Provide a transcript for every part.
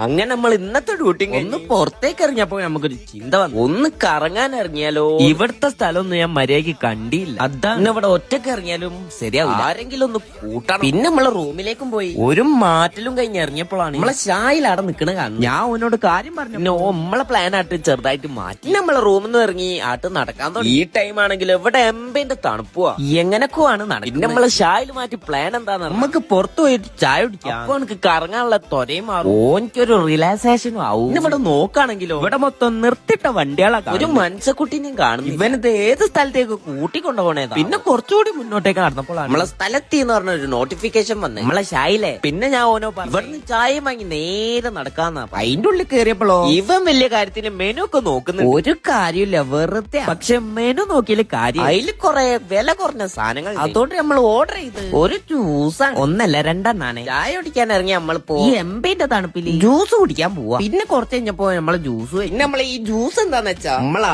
അങ്ങനെ നമ്മൾ ഇന്നത്തെ ഡ്യൂട്ടി ഒന്ന് പുറത്തേക്ക് ഇറങ്ങിയപ്പോ നമുക്കൊരു ചിന്ത വന്നു, ഒന്ന് കറങ്ങാൻ ഇറങ്ങിയാലോ. ഇവിടുത്തെ സ്ഥലമൊന്നും ഞാൻ മര്യാദക്ക് കണ്ടില്ല. അതാണ് ഇവിടെ ഒറ്റക്ക് ഇറങ്ങിയാലും ശരിയാവും, ആരെങ്കിലും ഒന്ന് കൂട്ടണം. പിന്നെ നമ്മളെ റൂമിലേക്കും പോയി ഒരു മാറ്റലും കഴിഞ്ഞ് ഇറങ്ങിയപ്പോഴാണ് നമ്മളെ ഷായിൽ അവിടെ നിക്കണ കാണുന്നത്. ഞാൻ അവനോട് കാര്യം പറഞ്ഞു, നമ്മളെ പ്ലാൻ ആയിട്ട് ചെറുതായിട്ട് മാറ്റി നമ്മളെ റൂമിൽ നിന്ന് ഇറങ്ങി ആട്ട് നടക്കാൻ തുടങ്ങി. ഈ ടൈം ആണെങ്കിൽ ഇവിടെ എമ്പേന്റെ തണുപ്പുവാ, എങ്ങനൊക്കെ ആണ് നടക്കും. പിന്നെ നമ്മളെ ഷായിൽ മാറ്റി പ്ലാൻ എന്താന്ന് നമുക്ക് പുറത്തു പോയിട്ട് ചായ കുടിക്കാം. അപ്പൊ എനിക്ക് കറങ്ങാനുള്ള ത്വരയും മാറും, ഓനിക്കൊരു റിലാക്സേഷനും ആവും. ഇവിടെ നോക്കുകയാണെങ്കിലോ ഇവിടെ മൊത്തം നിർത്തിട്ട വണ്ടികളൊക്കെ, ഒരു മനുഷ്യക്കുട്ടീനെയും കാണുന്നു. ഇവനത് ഏത് സ്ഥലത്തേക്ക് കൂട്ടിക്കൊണ്ടുപോണേതാ. പിന്നെ കുറച്ചുകൂടി മുന്നോട്ടേക്ക് നടന്നപ്പോഴാണ് നമ്മളെ സ്ഥലത്തി എന്ന് പറഞ്ഞ ഒരു നോട്ടിഫിക്കേഷൻ വന്നേ, നമ്മളെ ഷായിലെ. പിന്നെ ഞാൻ ഓനോ ഇവിടുന്ന് ചായ വാങ്ങി നേരെ നടക്കാന്ന. അതിന്റെ ഉള്ളിൽ കയറിയപ്പോഴോ ഇവൻ വലിയ കാര്യത്തിന് മെനു ഒക്കെ നോക്കുന്നു. ഒരു കാര്യമില്ല, വെറുതെ. പക്ഷെ മെനു നോക്കിയാല് കാര്യം, അതിൽ കുറെ വില കുറഞ്ഞ സാധനങ്ങൾ. അതുകൊണ്ട് നമ്മൾ ഓർഡർ ചെയ്ത് ഒരു ജ്യൂസാണ്, ഒന്നല്ല രണ്ടെണ്ണാണ്. ചായ കുടിക്കാൻ ഇറങ്ങി നമ്മളിപ്പോ ഈ എംപിന്റെ തണുപ്പില് ജ്യൂസ് കുടിക്കാൻ പോവാ. പിന്നെ കുറച്ച് കഴിഞ്ഞപ്പോ നമ്മളെ ജ്യൂസ്, പിന്നെ നമ്മളെ ഈ ജ്യൂസ് എന്താന്ന് വെച്ചാ നമ്മളെ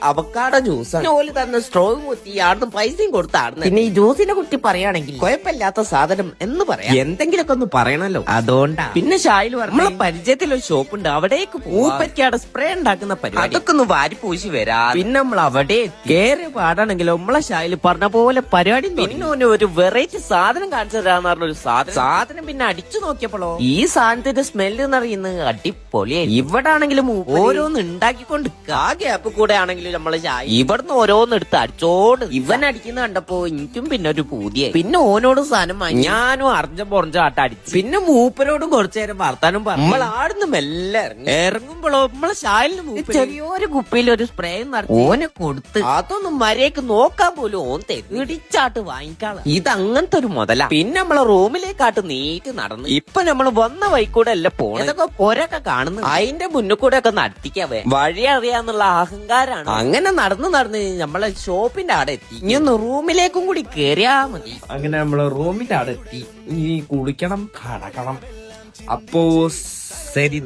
അവക്കാടോ ജ്യൂസാണ്. ഓല് തന്ന സ്ട്രോ കുത്തി ആടുന്ന് പൈസയും കൊടുത്താടുന്നു. പിന്നെ ഈ ജ്യൂസിനെ കുറ്റി പറയുകയാണെങ്കിൽ കുഴപ്പമില്ലാത്ത സാധനം എന്ന് പറയാം, എന്തെങ്കിലുമൊക്കെ ഒന്ന് പറയണല്ലോ, അതുകൊണ്ടാ. പിന്നെ ഷായിൽ നമ്മളെ പരിചയത്തിലൊരു ഷോപ്പ് ഉണ്ട്, അവിടേക്ക് പൂപ്പരിക്കാട് സ്പ്രേ ഉണ്ടാക്കുന്ന പരിപാടി, അതൊക്കെ ഒന്ന് വാരി പൂശി വരാ. പിന്നെ നമ്മൾ അവിടെ കേറിയ പാടാണെങ്കിലോ നമ്മളെ ഷായിൽ പറഞ്ഞ പോലെ പരിപാടി. പിന്നെ ഒരു വെറൈറ്റി സാധനം കാണിച്ചു തരാന്ന് പറഞ്ഞൊരു സാധനം പിന്നെ അടിച്ചു നോക്കിയപ്പോഴോ ഈ സാധനത്തിന്റെ സ്മെല്ല് എന്നറിയുന്നത് അടിപൊളിയായി. ഇവിടെ ആണെങ്കിലും ഓരോന്ന് ഉണ്ടാക്കിക്കൊണ്ട് ആ ഗ്യാപ്പ് കൂടെ ആണെങ്കിലും നമ്മളെ ചായ ഇവിടുന്ന് ഓരോന്ന് എടുത്ത് അടിച്ചോട് ഇവൻ അടിക്കുന്ന കണ്ടപ്പോ എനിക്കും പിന്നെ ഒരു പൂതിയായി. പിന്നെ ഓനോടും സാധനം വാങ്ങി ഞാനും അറിഞ്ഞ പൊറഞ്ഞ ആട്ട അടിച്ചു. പിന്നെ മൂപ്പരോടും കുറച്ചു നേരം വർത്താനം പറഞ്ഞു. നമ്മൾ ആടുന്ന് മെല്ലെ ഇറങ്ങുമ്പോഴോ നമ്മളെ ഷാലിന് ചെറിയൊരു കുപ്പിയിൽ ഒരു സ്പ്രേ ഓനെ കൊടുത്ത് അതൊന്നും മര്യാദക്ക് നോക്കാൻ പോലും ഓൻ തരും, ഇടിച്ചാട്ട് വാങ്ങിക്കാള. ഇത് അങ്ങനത്തെ ഒരു മുതല. പിന്നെ നമ്മളെ റൂമിലേക്കാട്ട് നീറ്റ് നടന്നു. ഇപ്പൊ നമ്മൾ വന്ന വൈക്കൂടെ അല്ല പോണ, ഇതൊക്കെ പൊരൊക്കെ കാണുന്നു. അതിന്റെ മുന്നിൽ കൂടെ ഒക്കെ നടത്തിക്കാവേ, വഴി അറിയാന്നുള്ള അഹങ്കാരാണ്. അങ്ങനെ നടന്ന് നമ്മളെ ഷോപ്പിന്റെ അവിടെ എത്തി. ഇനി ഒന്ന് റൂമിലേക്കും കൂടി കേറിയാ മതി. അങ്ങനെ നമ്മള് റൂമിന്റെ അവിടെ എത്തി. ഇനി കുളിക്കണം, കടക്കണം. അപ്പോ ശരി.